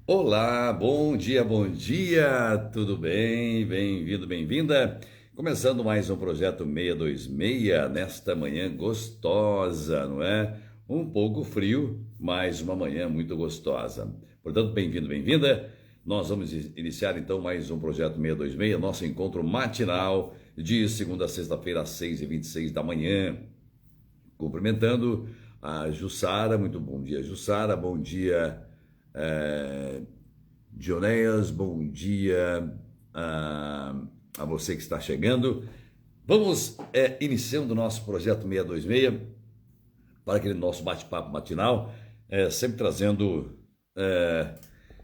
Olá, bom dia, tudo bem? Bem-vindo, bem-vinda. Começando mais um projeto 626 nesta manhã gostosa, não é? Um pouco frio, mas uma manhã muito gostosa. Portanto, bem-vindo, bem-vinda. Nós vamos iniciar então mais um projeto 626, nosso encontro matinal de segunda a sexta-feira às 6h26 da manhã. Cumprimentando a Jussara, muito bom dia, Jussara, bom dia. É, Dioneias, bom dia a você que está chegando. Vamos iniciando o nosso projeto 626 para aquele nosso bate-papo matinal, sempre trazendo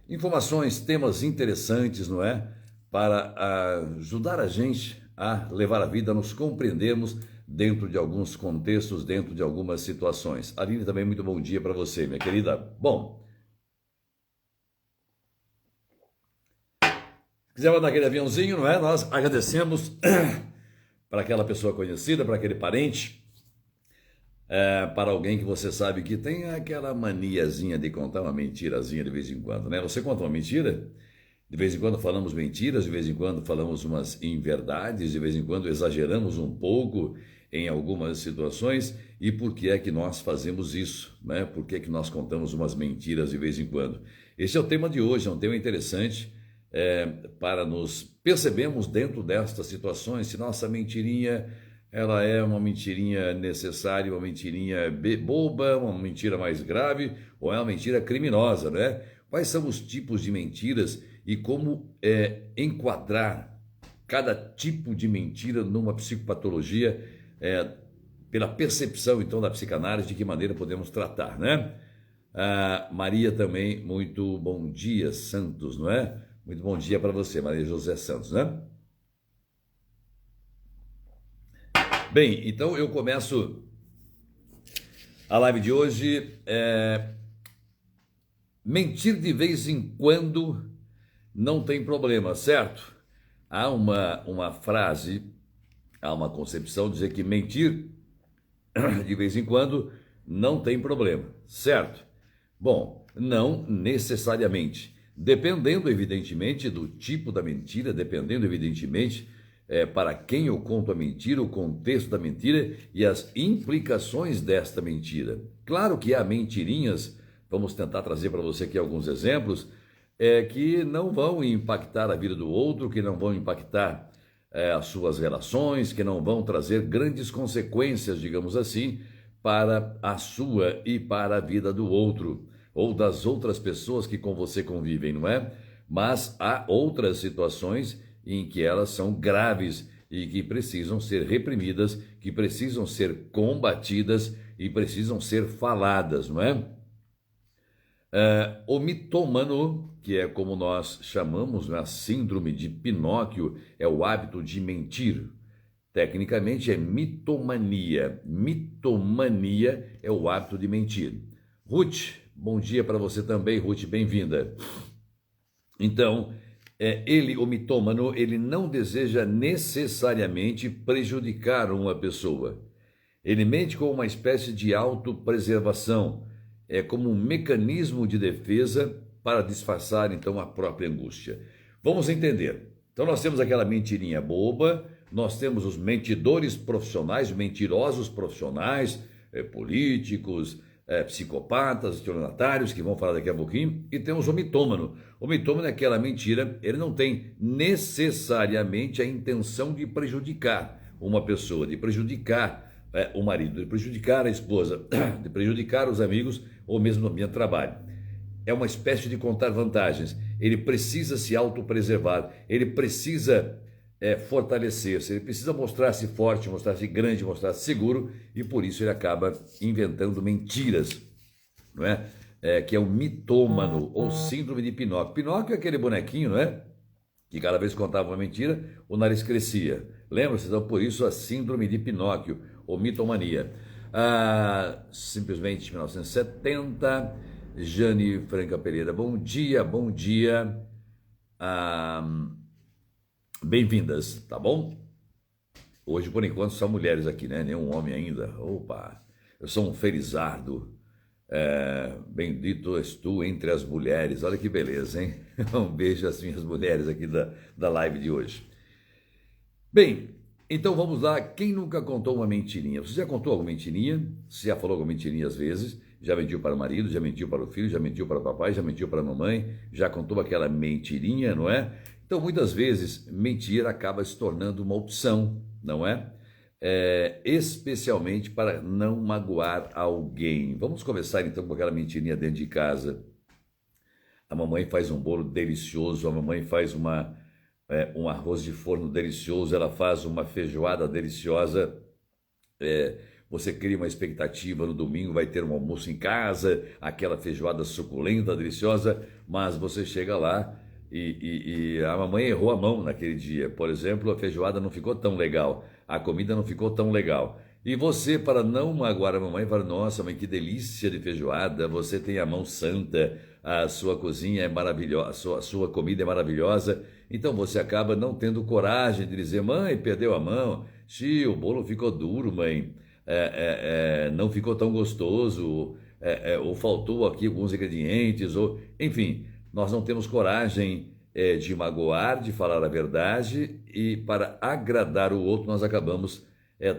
informações, temas interessantes, não é? Para ajudar a gente a levar a vida, a nos compreendermos dentro de alguns contextos, dentro de algumas situações. Aline, também muito bom dia para você, minha querida. Bom, quiser mandar aquele aviãozinho, não é? Nós agradecemos para aquela pessoa conhecida, para aquele parente, para alguém que você sabe que tem aquela maniazinha de contar uma mentirazinha de vez em quando, né? Você conta uma mentira? De vez em quando falamos mentiras, de vez em quando falamos umas inverdades, de vez em quando exageramos um pouco em algumas situações. E por que é que nós fazemos isso, né? Por que é que nós contamos umas mentiras de vez em quando? Esse é o tema de hoje, é um tema interessante para nos percebermos dentro destas situações, se nossa mentirinha ela é uma mentirinha necessária, uma mentirinha boba, uma mentira mais grave ou é uma mentira criminosa, né? Quais são os tipos de mentiras e como enquadrar cada tipo de mentira numa psicopatologia pela percepção, então, da psicanálise, de que maneira podemos tratar, né? Maria também, muito bom dia, Santos, não é? Muito bom dia para você, Maria José Santos, né? Bem, então eu começo a live de hoje. Mentir de vez em quando não tem problema, certo? Há uma frase, há uma concepção de dizer que mentir de vez em quando não tem problema, certo? Bom, não necessariamente. Dependendo, evidentemente, do tipo da mentira, dependendo, evidentemente, para quem eu conto a mentira, o contexto da mentira e as implicações desta mentira. Claro que há mentirinhas, vamos tentar trazer para você aqui alguns exemplos, que não vão impactar a vida do outro, que não vão impactar as suas relações, que não vão trazer grandes consequências, digamos assim, para a sua e para a vida do outro, ou das outras pessoas que com você convivem, não é? Mas há outras situações em que elas são graves e que precisam ser reprimidas, que precisam ser combatidas e precisam ser faladas, não é? O mitômano, que é como nós chamamos, né, a síndrome de Pinóquio, é o hábito de mentir. Tecnicamente é mitomania. Mitomania é o hábito de mentir. Ruth, bom dia para você também, Ruth, bem-vinda. Então, ele, o mitômano, ele não deseja necessariamente prejudicar uma pessoa. Ele mente com uma espécie de autopreservação, é como um mecanismo de defesa para disfarçar então a própria angústia. Vamos entender. Então nós temos aquela mentirinha boba, nós temos os mentidores profissionais, mentirosos profissionais, políticos, psicopatas, estelionatários, que vão falar daqui a pouquinho, e temos o mitômano. O mitômano é aquela mentira, ele não tem necessariamente a intenção de prejudicar uma pessoa, de prejudicar o marido, de prejudicar a esposa, de prejudicar os amigos ou mesmo no ambiente de trabalho. É uma espécie de contar vantagens. Ele precisa se autopreservar, ele precisa fortalecer-se, ele precisa mostrar-se forte, mostrar-se grande, mostrar-se seguro e por isso ele acaba inventando mentiras, não é? Que é o mitômano ou síndrome de Pinóquio. Pinóquio é aquele bonequinho, não é? Que cada vez que contava uma mentira, o nariz crescia. Lembra-se? Então, por isso a síndrome de Pinóquio, ou mitomania. Simplesmente 1970, Jane Franca Pereira, bom dia, bom dia. Bem-vindas, tá bom? Hoje, por enquanto, só mulheres aqui, né? Nenhum homem ainda. Opa, eu sou um felizardo. Bendito és tu entre as mulheres. Olha que beleza, hein? Um beijo às minhas mulheres aqui da live de hoje. Bem, então vamos lá. Quem nunca contou uma mentirinha? Você já contou alguma mentirinha? Você já falou alguma mentirinha às vezes? Já mentiu para o marido, já mentiu para o filho, já mentiu para o papai, já mentiu para a mamãe, já contou aquela mentirinha, não é? Então, muitas vezes, mentir acaba se tornando uma opção, não é? Especialmente para não magoar alguém. Vamos começar então com aquela mentirinha dentro de casa. A mamãe faz um bolo delicioso, a mamãe faz um arroz de forno delicioso, ela faz uma feijoada deliciosa. Você cria uma expectativa, no domingo vai ter um almoço em casa, aquela feijoada suculenta, deliciosa, mas você chega lá e a mamãe errou a mão naquele dia. Por exemplo, a feijoada não ficou tão legal, a comida não ficou tão legal. E você, para não magoar a mamãe, fala: nossa, mãe, que delícia de feijoada, você tem a mão santa, a sua cozinha é maravilhosa, a sua comida é maravilhosa. Então você acaba não tendo coragem de dizer: mãe, perdeu a mão, tio, o bolo ficou duro, mãe, não ficou tão gostoso, ou faltou aqui alguns ingredientes, ou enfim, nós não temos coragem de magoar, de falar a verdade, e para agradar o outro nós acabamos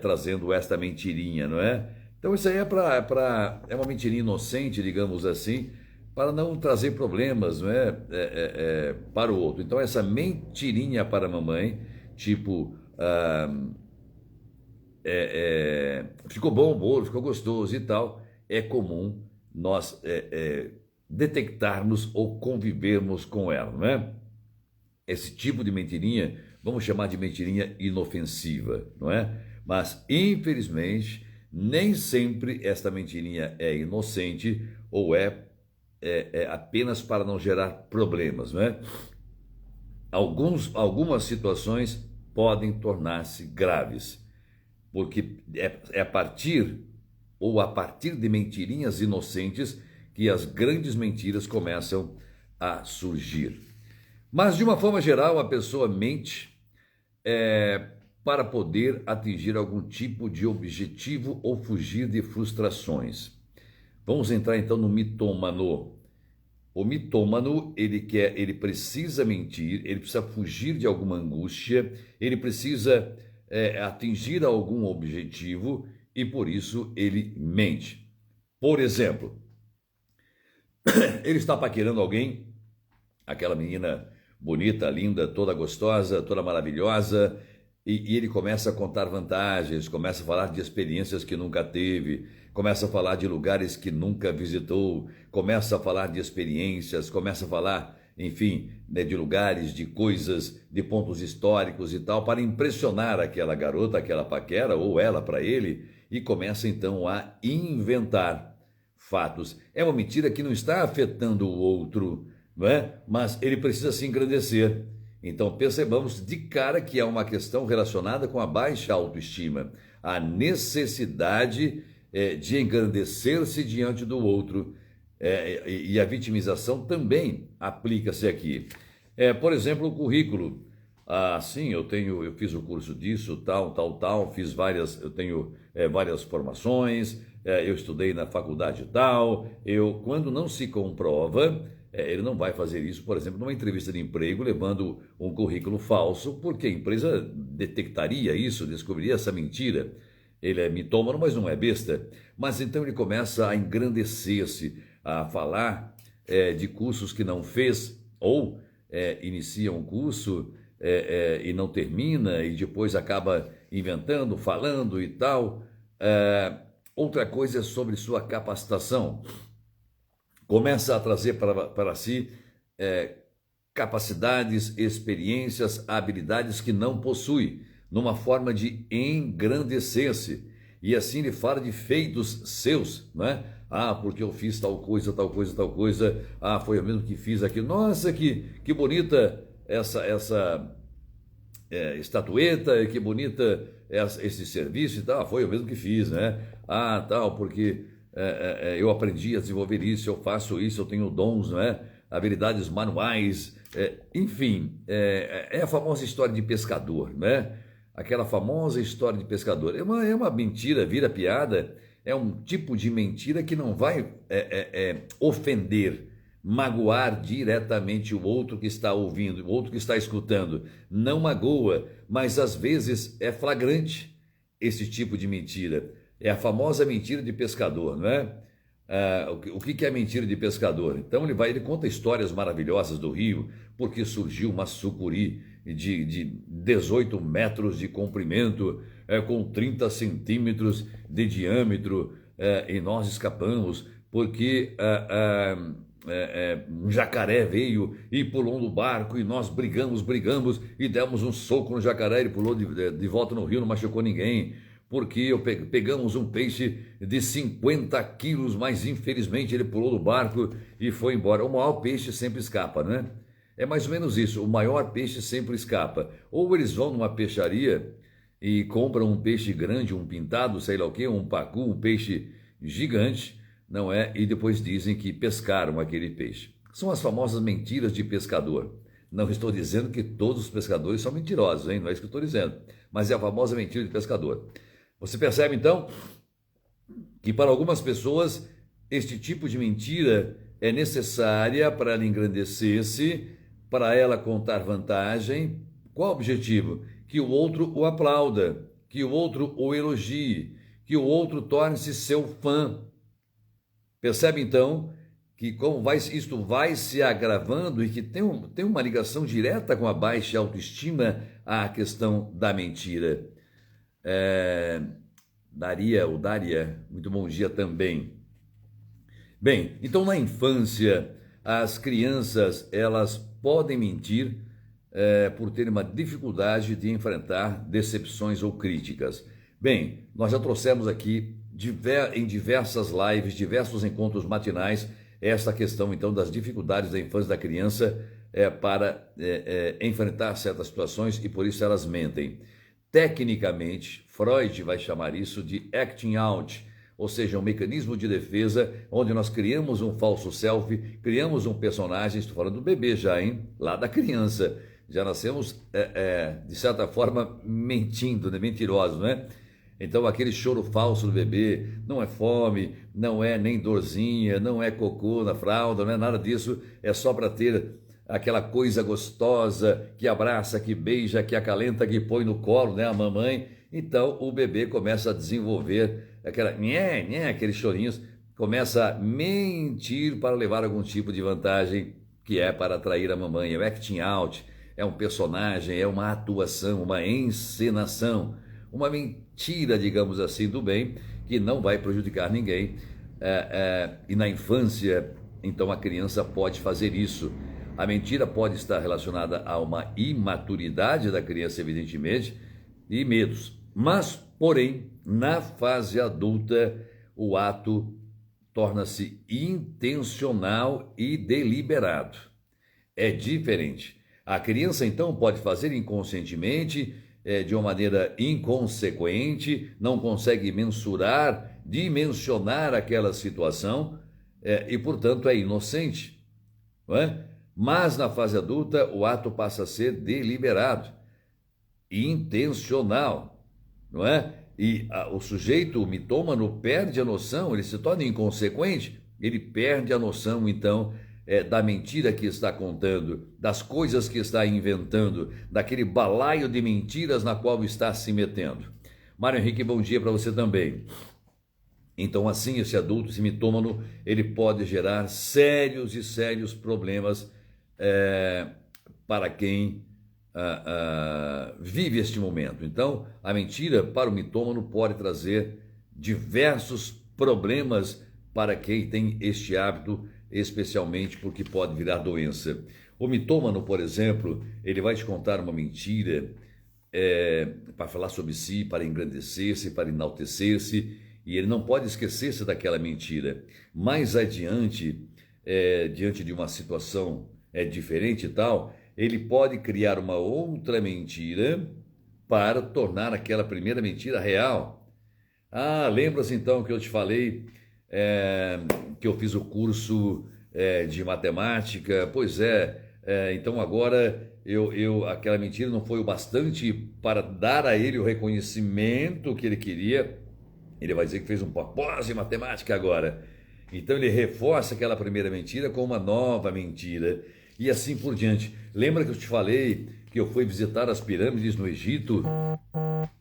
trazendo esta mentirinha, não é? Então isso aí é uma mentirinha inocente, digamos assim, para não trazer problemas, não é? Para o outro. Então essa mentirinha para a mamãe, tipo, ficou bom o bolo, ficou gostoso e tal, é comum nós detectarmos ou convivermos com ela, não é? Esse tipo de mentirinha, vamos chamar de mentirinha inofensiva, não é? Mas, infelizmente, nem sempre esta mentirinha é inocente ou é apenas para não gerar problemas, não é? Algumas situações podem tornar-se graves, porque a partir de mentirinhas inocentes que as grandes mentiras começam a surgir. Mas, de uma forma geral, a pessoa mente para poder atingir algum tipo de objetivo ou fugir de frustrações. Vamos entrar então no mitômano. O mitômano, ele precisa mentir, ele precisa fugir de alguma angústia, ele precisa atingir algum objetivo e por isso ele mente. Por exemplo, ele está paquerando alguém, aquela menina bonita, linda, toda gostosa, toda maravilhosa, e ele começa a contar vantagens, começa a falar de experiências que nunca teve, começa a falar de lugares que nunca visitou, começa a falar de experiências, começa a falar, enfim, né, de lugares, de coisas, de pontos históricos e tal, para impressionar aquela garota, aquela paquera, ou ela para ele, e começa então a inventar fatos. É uma mentira que não está afetando o outro, não é? Mas ele precisa se engrandecer. Então percebamos de cara que é uma questão relacionada com a baixa autoestima, a necessidade de engrandecer-se diante do outro, e a vitimização também aplica-se aqui. Por exemplo, o currículo. Sim, eu fiz o curso disso, tal, eu tenho várias formações, eu estudei na faculdade tal. Quando não se comprova, ele não vai fazer isso, por exemplo, numa entrevista de emprego, levando um currículo falso, porque a empresa detectaria isso, descobriria essa mentira. Ele é mitômano, mas não é besta. Mas então ele começa a engrandecer-se, a falar de cursos que não fez, ou inicia um curso e não termina, e depois acaba inventando, falando e tal. Outra coisa é sobre sua capacitação. Começa a trazer para si capacidades, experiências, habilidades que não possui, numa forma de engrandecer-se. E assim ele fala de feitos seus, não é? Porque eu fiz tal coisa, tal coisa, tal coisa. Foi eu mesmo que fiz aquilo. Nossa, que bonita essa estatueta, que bonita esse serviço e tal. Foi eu mesmo que fiz, né? Tal, porque eu aprendi a desenvolver isso, eu faço isso, eu tenho dons, não é? Habilidades manuais, enfim, é a famosa história de pescador, né? Aquela famosa história de pescador. É uma mentira, vira piada, é um tipo de mentira que não vai ofender, magoar diretamente o outro que está ouvindo, o outro que está escutando. Não magoa, mas às vezes é flagrante esse tipo de mentira. É a famosa mentira de pescador, não é? O que é mentira de pescador? Então ele conta histórias maravilhosas do rio, porque surgiu uma sucuri de 18 metros de comprimento, com 30 centímetros de diâmetro, e nós escapamos porque um jacaré veio e pulou no barco e nós brigamos e demos um soco no jacaré, ele pulou de volta no rio, não machucou ninguém, porque pegamos um peixe de 50 quilos, mas infelizmente ele pulou do barco e foi embora. O maior peixe sempre escapa, né? É mais ou menos isso, o maior peixe sempre escapa. Ou eles vão numa peixaria e compram um peixe grande, um pintado, sei lá o quê, um pacu, um peixe gigante, não é? E depois dizem que pescaram aquele peixe. São as famosas mentiras de pescador. Não estou dizendo que todos os pescadores são mentirosos, hein? Não é isso que eu estou dizendo. Mas é a famosa mentira de pescador. Você percebe, então, que para algumas pessoas este tipo de mentira é necessária para ela engrandecer-se, para ela contar vantagem. Qual o objetivo? Que o outro o aplauda, que o outro o elogie, que o outro torne-se seu fã. Percebe, então, que isto vai se agravando e que tem uma ligação direta com a baixa autoestima à questão da mentira. Dária, muito bom dia também. Bem, então na infância, as crianças, elas podem mentir por terem uma dificuldade de enfrentar decepções ou críticas. Bem, nós já trouxemos aqui em diversas lives, diversos encontros matinais, esta questão então das dificuldades da infância da criança para enfrentar certas situações e por isso elas mentem. Tecnicamente, Freud vai chamar isso de acting out, ou seja, um mecanismo de defesa onde nós criamos um falso self, criamos um personagem, estou falando do bebê já, hein? Lá da criança. Já nascemos, de certa forma, mentindo, né? Mentirosos, né? Então, aquele choro falso do bebê não é fome, não é nem dorzinha, não é cocô na fralda, não é nada disso, é só para ter aquela coisa gostosa que abraça, que beija, que acalenta, que põe no colo, né, a mamãe. Então, o bebê começa a desenvolver aqueles chorinhos, começa a mentir para levar algum tipo de vantagem, que é para atrair a mamãe. É o acting out, é um personagem, é uma atuação, uma encenação, uma mentira, digamos assim, do bem, que não vai prejudicar ninguém. E na infância, então, a criança pode fazer isso. A mentira pode estar relacionada a uma imaturidade da criança, evidentemente, e medos. Mas, porém, na fase adulta, o ato torna-se intencional e deliberado. É diferente. A criança, então, pode fazer inconscientemente, de uma maneira inconsequente, não consegue mensurar, dimensionar aquela situação, e, portanto, é inocente, não é? Mas na fase adulta o ato passa a ser deliberado, intencional, não é? E o sujeito, o mitômano, perde a noção, ele se torna inconsequente, ele perde a noção, então, da mentira que está contando, das coisas que está inventando, daquele balaio de mentiras na qual está se metendo. Mário Henrique, bom dia para você também. Então, assim, esse adulto, esse mitômano, ele pode gerar sérios e sérios problemas para quem vive este momento. Então, a mentira para o mitômano pode trazer diversos problemas para quem tem este hábito, especialmente porque pode virar doença. O mitômano, por exemplo, ele vai te contar uma mentira para falar sobre si, para engrandecer-se, para enaltecer-se, e ele não pode esquecer-se daquela mentira. Mais adiante, diante de uma situação diferente e tal, ele pode criar uma outra mentira para tornar aquela primeira mentira real. Lembra-se então que eu te falei que eu fiz o curso de matemática? Pois então agora aquela mentira não foi o bastante para dar a ele o reconhecimento que ele queria. Ele vai dizer que fez um pós em matemática agora. Então ele reforça aquela primeira mentira com uma nova mentira e assim por diante. Lembra que eu te falei que eu fui visitar as pirâmides no Egito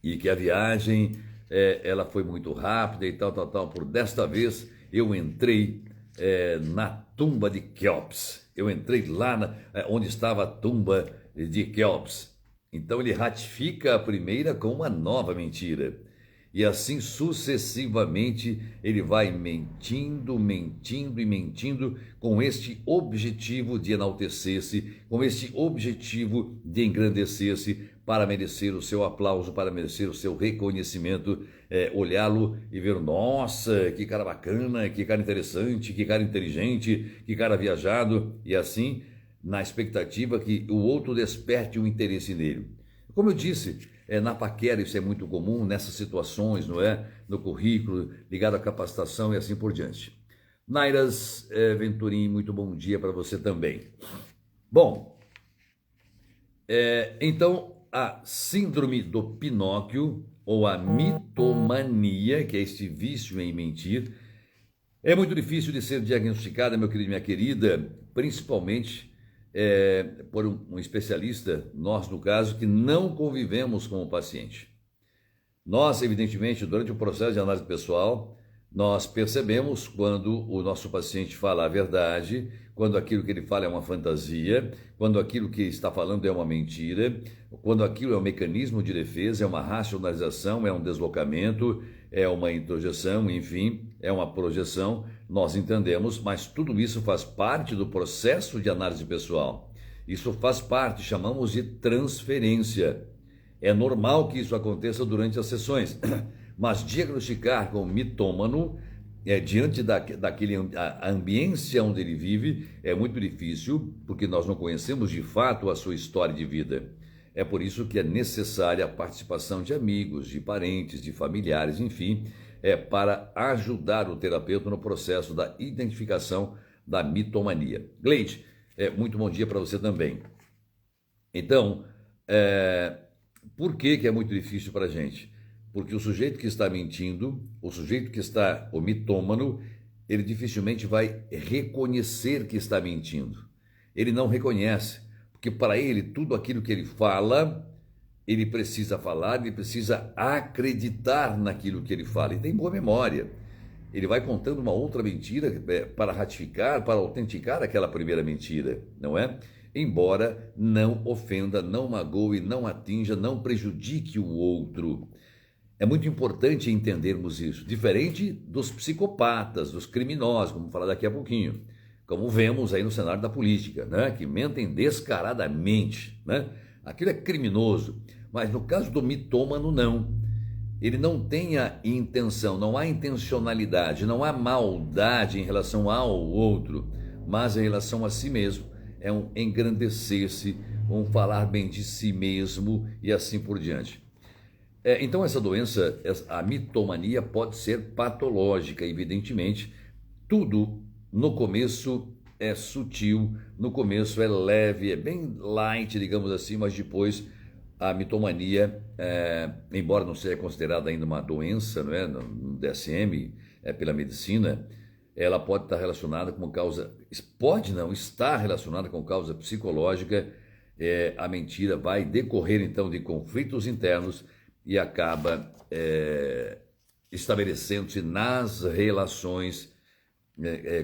e que a viagem ela foi muito rápida e tal, tal, tal. Por desta vez eu entrei na tumba de Quéops. Eu entrei lá onde estava a tumba de Quéops. Então ele ratifica a primeira com uma nova mentira. E assim sucessivamente ele vai mentindo, mentindo e mentindo com este objetivo de enaltecer-se, com este objetivo de engrandecer-se para merecer o seu aplauso, para merecer o seu reconhecimento, olhá-lo e ver, nossa, que cara bacana, que cara interessante, que cara inteligente, que cara viajado, e assim na expectativa que o outro desperte um interesse nele. Como eu disse, na paquera isso é muito comum, nessas situações, não é? No currículo, ligado à capacitação e assim por diante. Nairas Venturim, muito bom dia para você também. Bom, então a síndrome do Pinóquio, ou a mitomania, que é este vício em mentir, é muito difícil de ser diagnosticada, meu querido e minha querida, principalmente por um especialista, nós no caso, que não convivemos com o paciente. Nós, evidentemente, durante o processo de análise pessoal, nós percebemos quando o nosso paciente fala a verdade, quando aquilo que ele fala é uma fantasia, quando aquilo que está falando é uma mentira, quando aquilo é um mecanismo de defesa, é uma racionalização, é um deslocamento, é uma introjeção, enfim, é uma projeção, nós entendemos, mas tudo isso faz parte do processo de análise pessoal. Isso faz parte, chamamos de transferência. É normal que isso aconteça durante as sessões, mas diagnosticar com mitômano, diante daquele a ambiência onde ele vive, é muito difícil, porque nós não conhecemos de fato a sua história de vida. É por isso que é necessária a participação de amigos, de parentes, de familiares, enfim, para ajudar o terapeuta no processo da identificação da mitomania. Gleide, muito bom dia para você também. Então, por que é muito difícil para a gente? Porque o sujeito que está mentindo, o mitômano, ele dificilmente vai reconhecer que está mentindo. Ele não reconhece, porque para ele, tudo aquilo que ele fala, ele precisa falar, ele precisa acreditar naquilo que ele fala. E tem boa memória. Ele vai contando uma outra mentira para ratificar, para autenticar aquela primeira mentira, não é? Embora não ofenda, não magoe, não atinja, não prejudique o outro. É muito importante entendermos isso, diferente dos psicopatas, dos criminosos, como falar daqui a pouquinho, como vemos aí no cenário da política, né? Que mentem descaradamente, né? Aquilo é criminoso, mas no caso do mitômano, não. Ele não tem a intenção, não há intencionalidade, não há maldade em relação ao outro, mas em relação a si mesmo. É um engrandecer-se, um falar bem de si mesmo e assim por diante. Então essa doença, a mitomania, pode ser patológica, evidentemente. Tudo no começo é sutil, no começo é leve, é bem light, digamos assim, mas depois a mitomania, embora não seja considerada ainda uma doença, não é, no DSM, pela medicina, ela pode estar relacionada com causa, pode não estar relacionada com causa psicológica. A mentira vai decorrer então de conflitos internos e acaba estabelecendo-se nas relações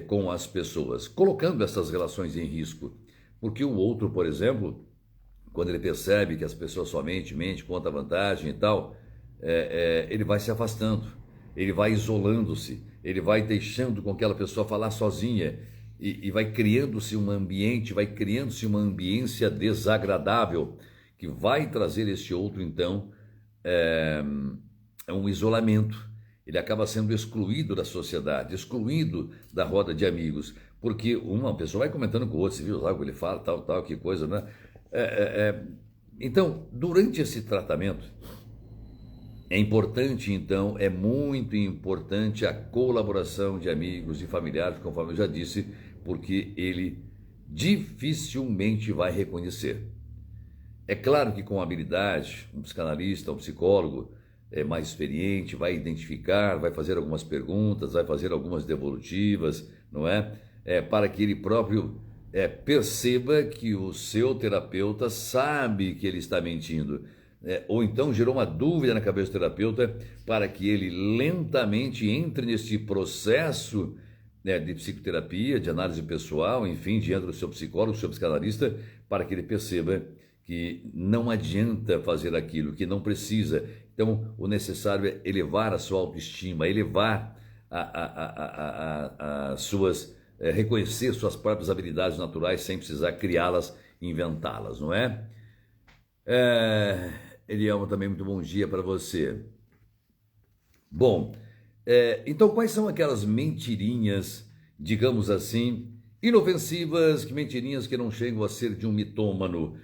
com as pessoas, colocando essas relações em risco. Porque o outro, por exemplo, quando ele percebe que as pessoas somente mentem, conta vantagem e tal, ele vai se afastando, ele vai isolando-se, ele vai deixando com aquela pessoa falar sozinha e vai criando-se um ambiente, vai criando-se uma ambiência desagradável que vai trazer esse outro, então, um isolamento. Ele acaba sendo excluído da sociedade, excluído da roda de amigos, porque uma pessoa vai comentando com o outro, você viu lá o que ele fala, tal, tal, que coisa, né? Então, durante esse tratamento, é importante, então, é muito importante a colaboração de amigos e familiares, conforme eu já disse, porque ele dificilmente vai reconhecer. É claro que com habilidade, um psicanalista, um psicólogo, mais experiente, vai identificar, vai fazer algumas perguntas, vai fazer algumas devolutivas, não é? Para que ele próprio perceba que o seu terapeuta sabe que ele está mentindo. Ou então gerou uma dúvida na cabeça do terapeuta para que ele lentamente entre nesse processo, né, de psicoterapia, de análise pessoal, enfim, diante do seu psicólogo, do seu psicanalista, para que ele perceba que não adianta fazer aquilo, que não precisa. Então, o necessário é elevar a sua autoestima, elevar as suas, reconhecer suas próprias habilidades naturais sem precisar criá-las, inventá-las, não é? Elielma, também muito bom dia para você. Bom, então quais são aquelas mentirinhas, digamos assim, inofensivas, que mentirinhas que não chegam a ser de um mitômano,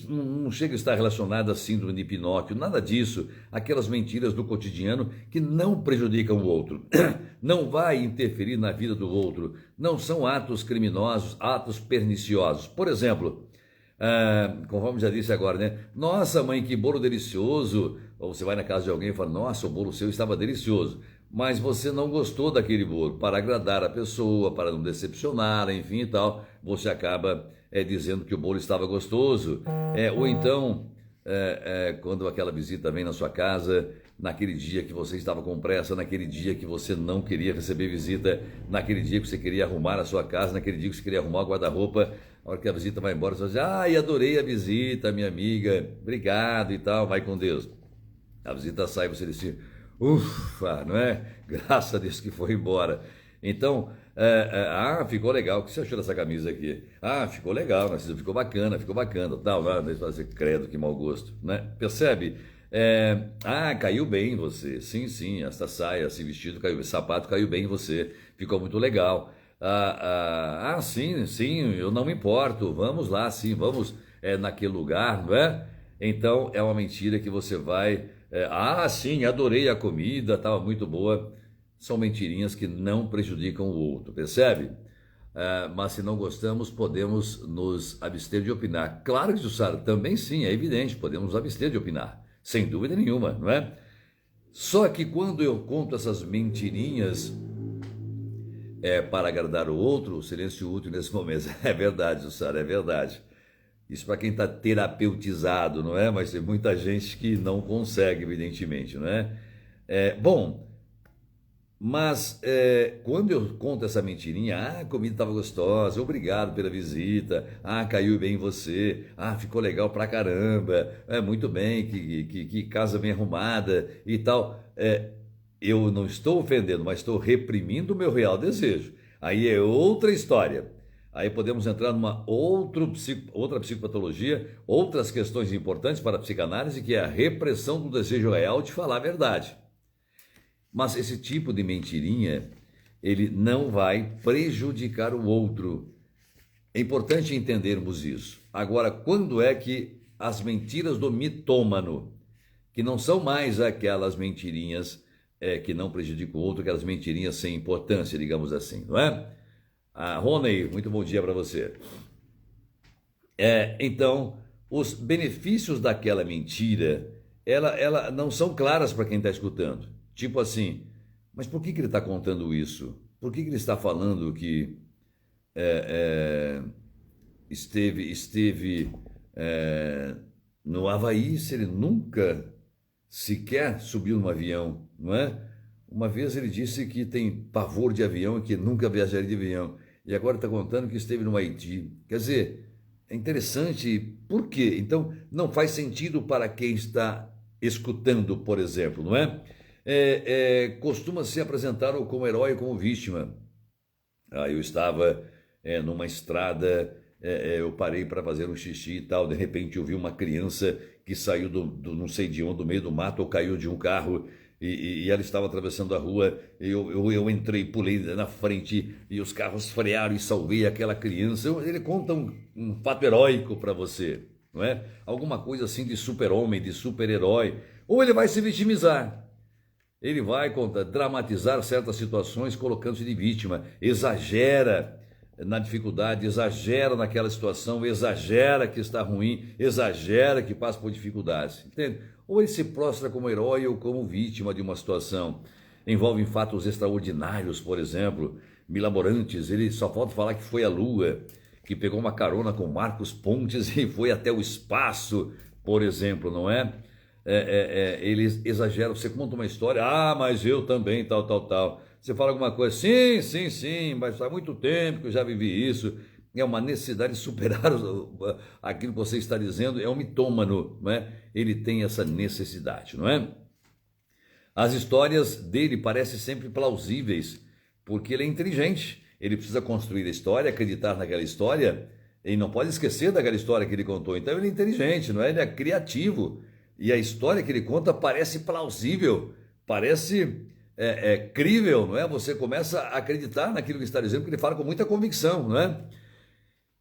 não chega a estar relacionada à síndrome de Pinóquio, nada disso. Aquelas mentiras do cotidiano que não prejudicam o outro, não vai interferir na vida do outro, não são atos criminosos, atos perniciosos. Por exemplo, conforme já disse agora, né? Nossa, mãe, que bolo delicioso. Ou você vai na casa de alguém e fala, nossa, o bolo seu estava delicioso. Mas você não gostou daquele bolo. Para agradar a pessoa, para não decepcionar, enfim e tal, você acaba dizendo que o bolo estava gostoso. Ou então, quando aquela visita vem na sua casa, naquele dia que você estava com pressa, naquele dia que você não queria receber visita, naquele dia que você queria arrumar a sua casa, naquele dia que você queria arrumar o guarda-roupa, a hora que a visita vai embora, você vai dizer, ai, adorei a visita, minha amiga, obrigado e tal, vai com Deus. A visita sai e você diz assim, ufa, não é? Graças a Deus que foi embora. Então, ficou legal, o que você achou dessa camisa aqui? Ficou legal, Narciso, ficou bacana, tal, daí você fala, credo, que mau gosto, né? Percebe? Caiu bem em você, sim, essa saia, esse vestido caiu, esse sapato caiu bem em você, ficou muito legal. Sim, eu não me importo, vamos lá, sim, vamos naquele lugar, não é? Então, é uma mentira que você vai, sim, adorei a comida, estava muito boa. São mentirinhas que não prejudicam o outro, percebe? Mas se não gostamos, podemos nos abster de opinar. Claro que, Jussara, também sim, é evidente, podemos nos abster de opinar, sem dúvida nenhuma, não é? Só que quando eu conto essas mentirinhas para agradar o outro, o silêncio útil nesse momento. É verdade, Jussara, é verdade. Isso para quem está terapeutizado, não é? Mas tem muita gente que não consegue, evidentemente, não é? Bom, mas quando eu conto essa mentirinha, a comida estava gostosa, obrigado pela visita, caiu bem em você, ficou legal pra caramba, muito bem, que casa bem arrumada e tal. Eu não estou ofendendo, mas estou reprimindo o meu real desejo. Aí é outra história. Aí podemos entrar numa outra psicopatologia, outras questões importantes para a psicanálise, que é a repressão do desejo real de falar a verdade. Mas esse tipo de mentirinha, ele não vai prejudicar o outro. É importante entendermos isso. Agora, quando é que as mentiras do mitômano, que não são mais aquelas mentirinhas que não prejudicam o outro, aquelas mentirinhas sem importância, digamos assim, não é? Rony, muito bom dia para você. Então, os benefícios daquela mentira, ela não são claras para quem está escutando. Tipo assim, mas por que ele está contando isso? Por que ele está falando que esteve no Havaí se ele nunca sequer subiu num avião, não é? Uma vez ele disse que tem pavor de avião e que nunca viajaria de avião. E agora está contando que esteve no Haiti. Quer dizer, é interessante. Por quê? Então, não faz sentido para quem está escutando, por exemplo, não é? Costuma se apresentar como herói, como vítima. Eu estava numa estrada, eu parei para fazer um xixi e tal, de repente eu vi uma criança que saiu do não sei de onde, do meio do mato, ou caiu de um carro, e ela estava atravessando a rua, eu entrei, pulei na frente, e os carros frearam e salvei aquela criança. Ele conta um fato heróico para você, não é? Alguma coisa assim de super-homem, de super-herói, ou ele vai se vitimizar. Ele vai dramatizar certas situações colocando-se de vítima, exagera na dificuldade, exagera naquela situação, exagera que está ruim, exagera que passa por dificuldades, entende? Ou ele se prostra como herói ou como vítima de uma situação. Envolvem fatos extraordinários, por exemplo, milaborantes. Ele só falta falar que foi à Lua, que pegou uma carona com Marcos Pontes e foi até o espaço, por exemplo, não é? Ele exagera, você conta uma história, mas eu também, tal, tal, tal. Você fala alguma coisa, sim, mas faz muito tempo que eu já vivi isso. É uma necessidade de superar aquilo que você está dizendo, é um mitômano, não é? Ele tem essa necessidade, não é? As histórias dele parecem sempre plausíveis, porque ele é inteligente, ele precisa construir a história, acreditar naquela história, e não pode esquecer daquela história que ele contou. Então ele é inteligente, não é? Ele é criativo, e a história que ele conta parece plausível, parece crível, não é? Você começa a acreditar naquilo que está dizendo, porque ele fala com muita convicção, não é?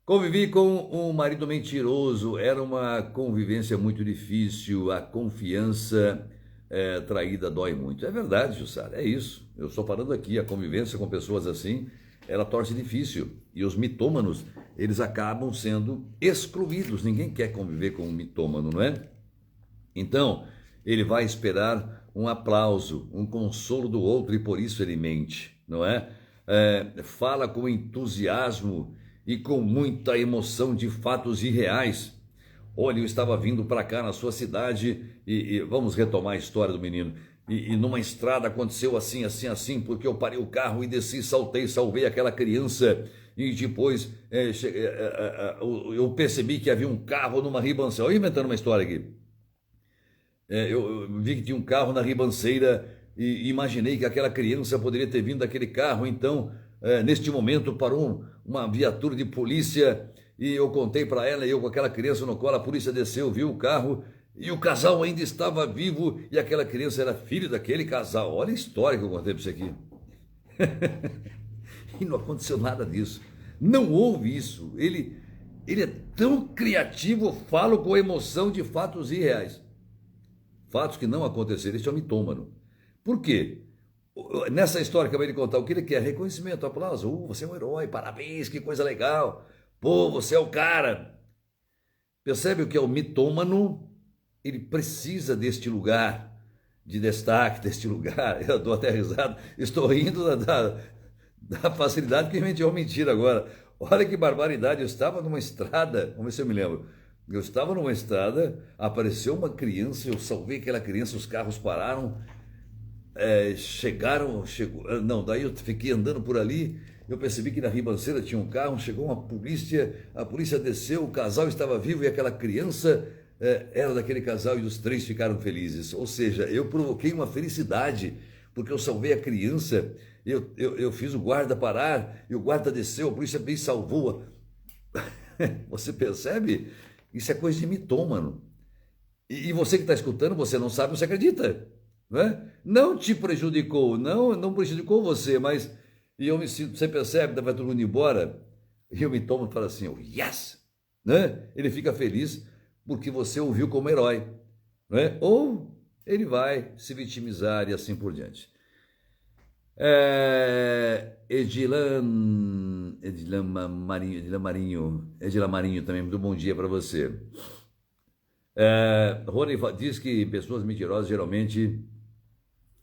Convivi com um marido mentiroso, era uma convivência muito difícil, a confiança traída dói muito. É verdade, Jussara, é isso. Eu estou falando aqui, a convivência com pessoas assim, ela torna-se difícil. E os mitômanos, eles acabam sendo excluídos. Ninguém quer conviver com um mitômano, não é? Então, ele vai esperar um aplauso, um consolo do outro e por isso ele mente, não é? Fala com entusiasmo e com muita emoção de fatos irreais. Olha, eu estava vindo para cá na sua cidade e vamos retomar a história do menino. E numa estrada aconteceu assim, assim, assim, porque eu parei o carro e desci, saltei, salvei aquela criança. E depois eu percebi que havia um carro numa ribanceira. Olha, inventando uma história aqui. Eu vi que tinha um carro na ribanceira e imaginei que aquela criança poderia ter vindo daquele carro. Então, neste momento, parou uma viatura de polícia e eu contei para ela, eu com aquela criança no colo, a polícia desceu, viu o carro e o casal ainda estava vivo e aquela criança era filho daquele casal. Olha a história que eu contei para você aqui. E não aconteceu nada disso. Não houve isso. Ele é tão criativo, falo com emoção de fatos irreais. Fatos que não aconteceram. Este é um mitômano. Por quê? Nessa história que eu acabei de contar, o que ele quer? Reconhecimento, aplauso. Você é um herói, parabéns, que coisa legal. Pô, você é o cara. Percebe o que é o mitômano? Ele precisa deste lugar de destaque, deste lugar. Eu dou até risada. Estou rindo da facilidade que inventou mentira agora. Olha que barbaridade. Eu estava numa estrada, vamos ver se eu me lembro. Eu estava numa estrada, apareceu uma criança, eu salvei aquela criança, os carros pararam, daí eu fiquei andando por ali, eu percebi que na ribanceira tinha um carro, chegou uma polícia, a polícia desceu, o casal estava vivo e aquela criança era daquele casal e os três ficaram felizes. Ou seja, eu provoquei uma felicidade, porque eu salvei a criança, eu fiz o guarda parar, e o guarda desceu, a polícia me salvou. Você percebe? Isso é coisa de mitômano. E você que está escutando, você não sabe, você acredita. Não é? Não te prejudicou, não prejudicou você, mas e eu me sinto, você percebe, vai todo mundo embora, e o mitômano fala assim, yes! Né? Ele fica feliz porque você o viu como herói. Não é? Ou ele vai se vitimizar e assim por diante. Edila Marinho também, muito bom dia para você. Rony diz que pessoas mentirosas geralmente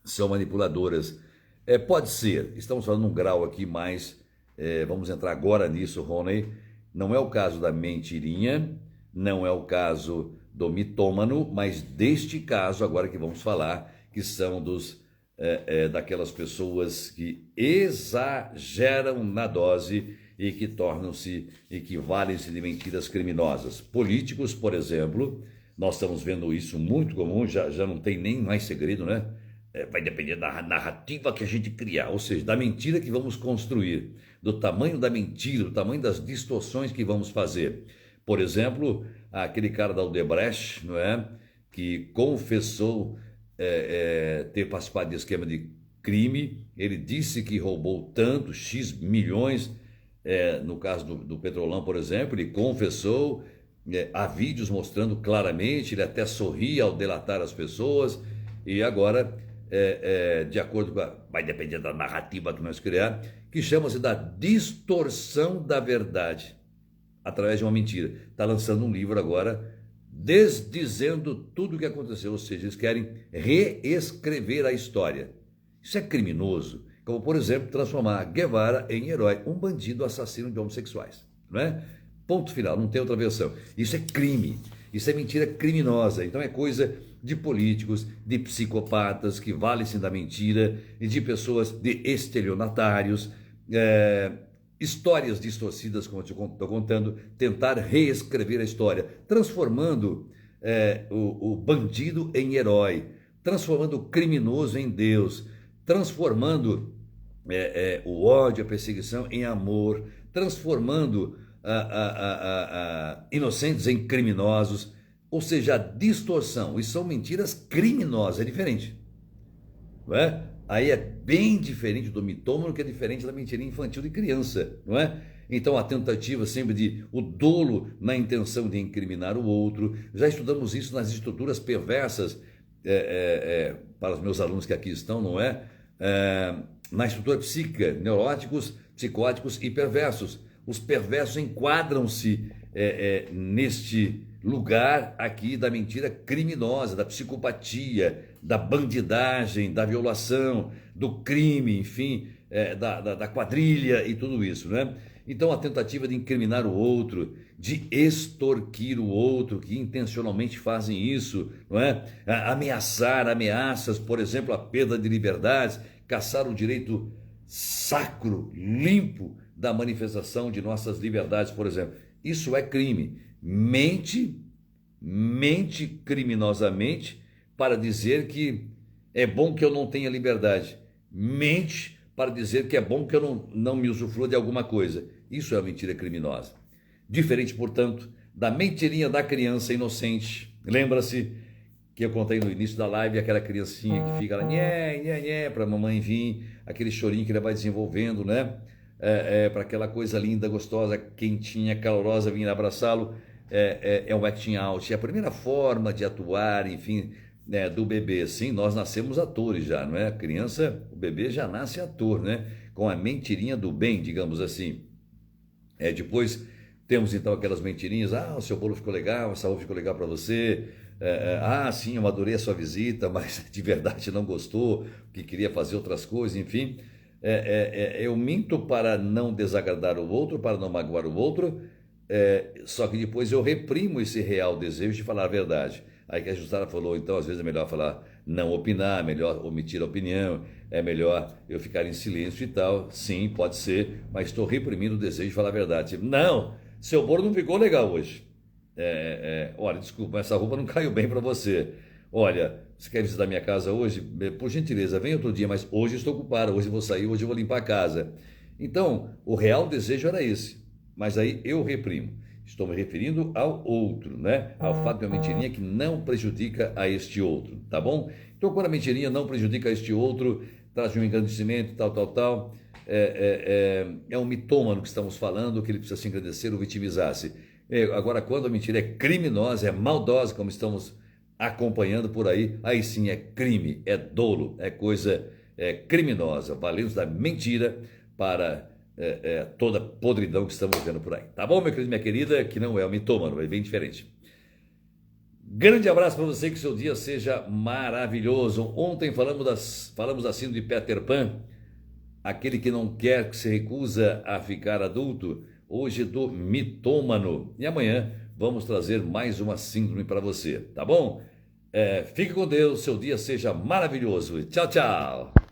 são manipuladoras. Pode ser, estamos falando num grau aqui mais, vamos entrar agora nisso, Rony. Não é o caso da mentirinha, não é o caso do mitômano, mas deste caso agora que vamos falar, que são daquelas pessoas que exageram na dose e que tornam-se, equivalem-se de mentiras criminosas. Políticos, por exemplo, nós estamos vendo isso muito comum, já não tem nem mais segredo, né? Vai depender da narrativa que a gente criar, ou seja, da mentira que vamos construir, do tamanho da mentira, do tamanho das distorções que vamos fazer. Por exemplo, aquele cara da Odebrecht, não é? Que confessou ter participado de esquema de crime, ele disse que roubou tanto, X milhões, no caso do Petrolão, por exemplo, ele confessou, há vídeos mostrando claramente, ele até sorria ao delatar as pessoas, e agora de acordo com vai depender da narrativa que nós criar, que chama-se da distorção da verdade, através de uma mentira. Está lançando um livro agora, desdizendo tudo o que aconteceu, ou seja, eles querem reescrever a história. Isso é criminoso, como, por exemplo, transformar Guevara em herói, um bandido assassino de homossexuais, não é? Ponto final, não tem outra versão. Isso é crime, isso é mentira criminosa, então é coisa de políticos, de psicopatas que valem-se da mentira, e de pessoas, de estelionatários, histórias distorcidas, como eu estou contando, tentar reescrever a história, transformando o bandido em herói, transformando o criminoso em Deus, transformando o ódio, a perseguição em amor, transformando inocentes em criminosos, ou seja, a distorção. E são mentiras criminosas, é diferente, não é? Aí é bem diferente do mitômano, que é diferente da mentirinha infantil de criança, não é? Então a tentativa sempre de o dolo na intenção de incriminar o outro. Já estudamos isso nas estruturas perversas para os meus alunos que aqui estão, não é? Na estrutura psíquica, neuróticos, psicóticos e perversos. Os perversos enquadram-se neste lugar aqui da mentira criminosa, da psicopatia, da bandidagem, da violação, do crime, enfim, da quadrilha e tudo isso, né? Então a tentativa de incriminar o outro, de extorquir o outro, que intencionalmente fazem isso, não é? Ameaçar, ameaças, por exemplo, a perda de liberdades, caçar o direito sacro, limpo da manifestação de nossas liberdades, por exemplo. Isso é crime. Mente criminosamente para dizer que é bom que eu não tenha liberdade. Mente para dizer que é bom que eu não me usufrua de alguma coisa. Isso é uma mentira criminosa. Diferente, portanto, da mentirinha da criança inocente. Lembra-se que eu contei no início da live, aquela criancinha que fica lá, nhé, nhé, nhé, para a mamãe vir, aquele chorinho que ele vai desenvolvendo, né? Para aquela coisa linda, gostosa, quentinha, calorosa, vir abraçá-lo, é um acting out. É a primeira forma de atuar, enfim, do bebê. Assim, nós nascemos atores já, não é? A criança, o bebê já nasce ator, né? Com a mentirinha do bem, digamos assim. Depois temos então aquelas mentirinhas, o seu bolo ficou legal, a saúde ficou legal para você, sim, eu adorei a sua visita, mas de verdade não gostou, que queria fazer outras coisas, enfim. Eu minto para não desagradar o outro, para não magoar o outro, só que depois eu reprimo esse real desejo de falar a verdade. Aí que a Jussara falou, então às vezes é melhor falar, não opinar, é melhor omitir a opinião, é melhor eu ficar em silêncio e tal. Sim, pode ser, mas estou reprimindo o desejo de falar a verdade. Não, seu bolo não ficou legal hoje. Olha, desculpa, essa roupa não caiu bem para você. Olha, você quer visitar minha casa hoje? Por gentileza, vem outro dia, mas hoje estou ocupado, hoje eu vou sair, hoje eu vou limpar a casa. Então, o real desejo era esse, mas aí eu reprimo. Estou me referindo ao outro, né? Ao fato de uma mentirinha que não prejudica a este outro, tá bom? Então, quando a mentirinha não prejudica a este outro, traz um engrandecimento, tal, é um mitômano que estamos falando, que ele precisa se engrandecer ou vitimizar-se. Agora, quando a mentira é criminosa, é maldosa, como estamos acompanhando por aí sim é crime, é dolo, é coisa criminosa, valendo da mentira para toda podridão que estamos vendo por aí. Tá bom, meu querido, minha querida, que não é o mitômano, é bem diferente. Grande abraço para você, que seu dia seja maravilhoso. Ontem falamos assim de Peter Pan, aquele que não quer, que se recusa a ficar adulto. Hoje do mitômano. E amanhã vamos trazer mais uma síndrome para você, tá bom? Fique com Deus, seu dia seja maravilhoso. Tchau, tchau.